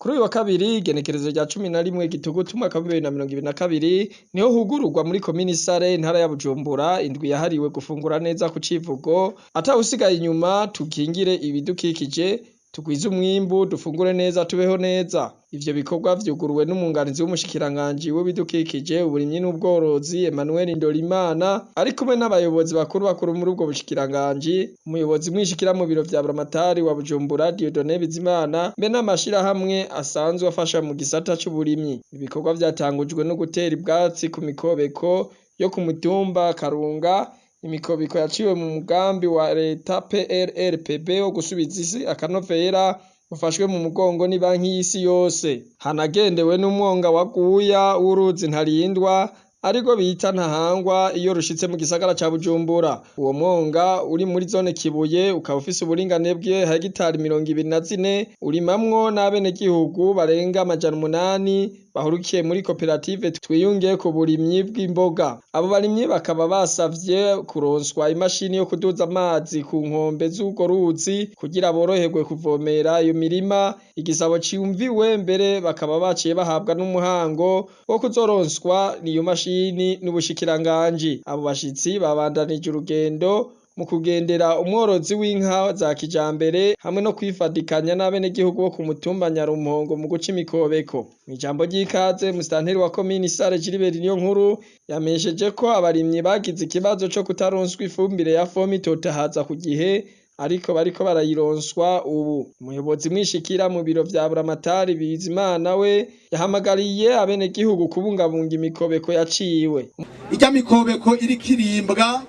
Kuri uyu wa kabiri igenekerezo rya 11 Gitugutu umwaka wa 2022 niho hugururwa muri komine Sare intara ya Bujumbura indwi yahariwe gufungura neza ku civugo atawusigaye inyuma tukingire ibidukikije tugwize umwimbu dufungure neza tubeho neza. Ivyo bikorwa vyuguruwe n'umunganizi w'umushikiranganji w'ibidukikije uburimyi n'ubworozi Emmanuel Ndorimana ari kumwe n'abayobozi bakuru muri ubwo bushikiranganji, umuyobozi mwishikira mu biro vya Buramatari wa Bujumbura Dieudonné Bizimana be n'amashirahamwe asanzwe afasha mu gisata c'uburimyi. Ibikorwa vyatangujwe no gutera ibwatsi ku mikobeko yo ku mutumba Karunga. Imikobiko yaciwe mu mugambi wa leta PRRPB wo gusubiza isi akanovera ufashwe mu mugongo ni banki y'isi yose. Hanagendewe n'umwonga waguya w'uruzi Ntarindwa ariko bita Ntahangwa iyo rushitse mu gisagara ca Bujumbura. Uwo mwonga uri muri zone Kibuye ukaba ufise uburinganire bwe hegitari 24 urimamwo n'abenegihugu barenga 800 bahurukiye muri koperative twiyungiye ku burimyi bw'imboga. Abo barimyi bakaba basavye kuronswa imashini yo kuduza amazi ku nkombe z'ugo ruzi kugira boroherwe kuvomera iyo mirima. Igisabo ciyumviwe mbere bakaba baciye bahabwa n'umuhango wo kuzoronswa niyo mashini n'ubushikiranganji. Abo bashitsi babandanije urugendo mu kugendera umworozi w'inka za kijambere hamwe no kwifadikanya n'abenegihugu bo ku mutumba Nyarumpongo mu guca imikobeko. Mw'ijambo ry'ikaze musitanteri wa komine Sare Gilbert Niyonkuru yamesheje ko abarimyi bagize ikibazo co kutaronswa ifumbire ya fomi totahaza ku gihe ariko bariko barayironswa ubu. Umuyobozi mwishikira mu biro vya Buramatari Bizimana we yahamagariye abenegihugu kubungabunga imikobeko yaciwe. Ijya mikobeko iri kirimbwa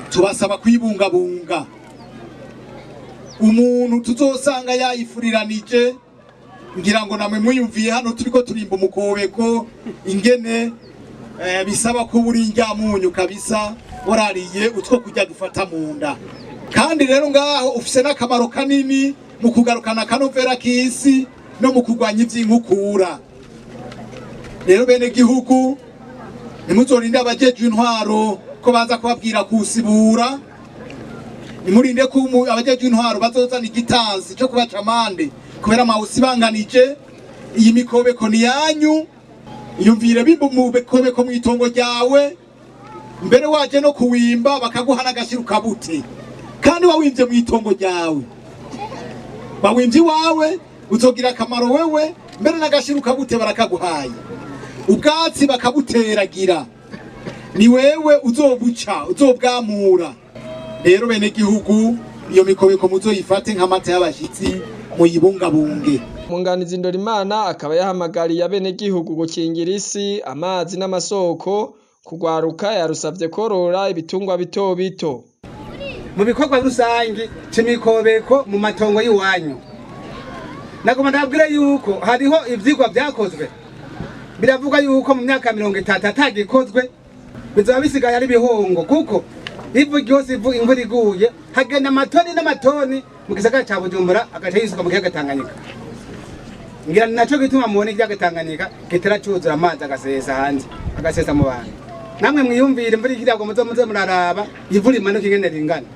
tubasaba kwibungabunga. Umuntu tuzosanga yayifuriranije ngira ngo namwe muyumviye hano turiko turimba umukobeko ingene bisaba ko buri njyamunyu kabisa warariye utwo kujya dufata mu nda. Kandi rero ngaho ufise n'akamaro kanini mu kugarukana akanovera k'isi no mu kurwanya ivy'inkukura. Rero bene gihugu nimuzorinde abajeje intwaro ko baza kubabwira kusibura, nimurinde ko abajeje intwaro bazozana igitanzi cyo kubaca amande kubera mawusibanganije. Iyi mikobeko ni yanyu, iyumvire bimba mu mikobeko mu itongo ryawe, mbere waje no kuwimba bakaguha n'agashiruka buti. Kandi wawimvye mu itongo ryawe, wawimvye wawe uzogira akamaro wewe, mbere n'agashiruka bute barakaguhaye, ubwatsi bakabuteragira, ni wewe uzobuca uzobwamura. Rero bene gihugu iyo mikobeko muzoyifate nk'amata y'abashitsi muyibungabunge. Munganizi Ndorimana akaba yahamagariye abenegihugu gukingira isi amazi n'amasoko kugwaruka yarusavye korora ibitungwa bito bito. Mu bikorwa rusangi c'imikobeko mu matongo y'iwanyu nagoma ndabwire yuko hariho ivyigwa vyakozwe biravuga yuko mu myaka 30 atagikozwe bizaba bisigaye ari bihongo kuko ivu ryose imvura iguye hagenda amatoni n'amatoni mu gisagara ca Bujumbura agaca yisuka mu kiyaga Tanganyika. Ngira naco gituma mubona ikiyaga Tanganyika kitera cuzura amazi agasesa hanze agasesa mu bantu. Namwe mwiyumvire imvura ikiragwa muze muraraba ivura imanuka ingene ringana.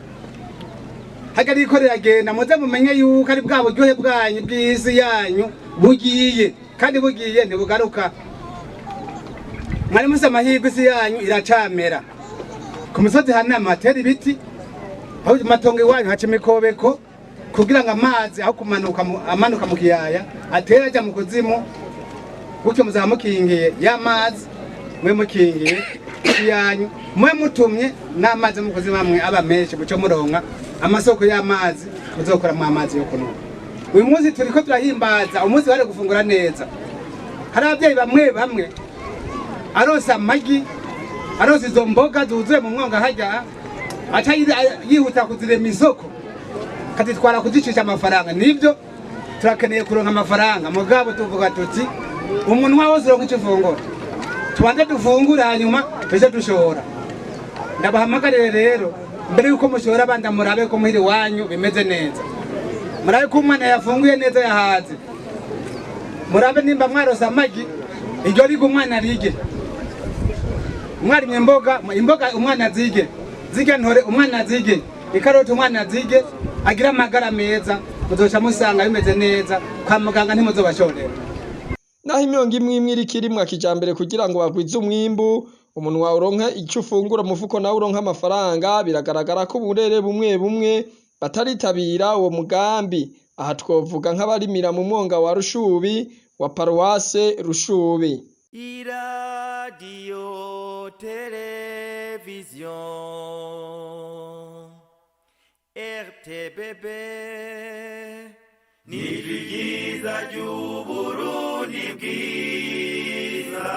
Hagari ikorera genda muze mumenye yuko ari bwa buryohe bwanyu bw'isi yanyu bugiye kandi bugiye ntibugaruka. Mwari musa amahirwe isi yanyu iracamera. Ku misozi hari amatera ibiti aho matongo iwanyu haca imikobeko kugira ngo amazi aho amanuka mu kiyaya atera aja mu kuzimu, gutyo muzaba mukingiye y'amazi mwe mukingiye yanyu mwe mutumye n'amazi mu kuzimu amwe aba menshi buco muronka amasoko y'amazi muzokora mu amazi yo kunywa. Uyu munsi turiko turahimbaza umunsi wari gufungura neza. Hari abavyeyi bamwe arosa amagi arosa izo mboga zuzuye mu mwonga hajya aca yihuta kuzirema isoko katitwara kuzicisha amafaranga. Nivyo turakeneye kuronka amafaranga mugabo tuvuga tuti umunwa wose uronka icifungura tubanze dufungura hanyuma tuje dushora. Ndabahamagarire rero mbere yuko mushora banda murabe ko muhiri wanyu bimeze neza, murabe ko umwana yafunguye neza yahaze, murabe nimba mwarosa amagi iryo rigo umwana arige, mwarimye imboga umwana azige, zige ntore umwana azige, ikaroti umwana azige, agira amagara meza muzoca musanga bimeze neza kwa muganga ntimuzobashorera. Naho imyongo imwe imwe iriko irimwa kijambere kugira ngo bagwize umwimbu, umunwa uronka ico ufungura umufuko nawe uronka amafaranga, biragaragara ko uburere bumwe bumwe bataritabira uwo mugambi. Aha twovuga nk'abarimira mu mwonga wa Rushubi wa paruwase Rushubi. Radio Television RTBB Nibyiza ry'Uburundi bwiza.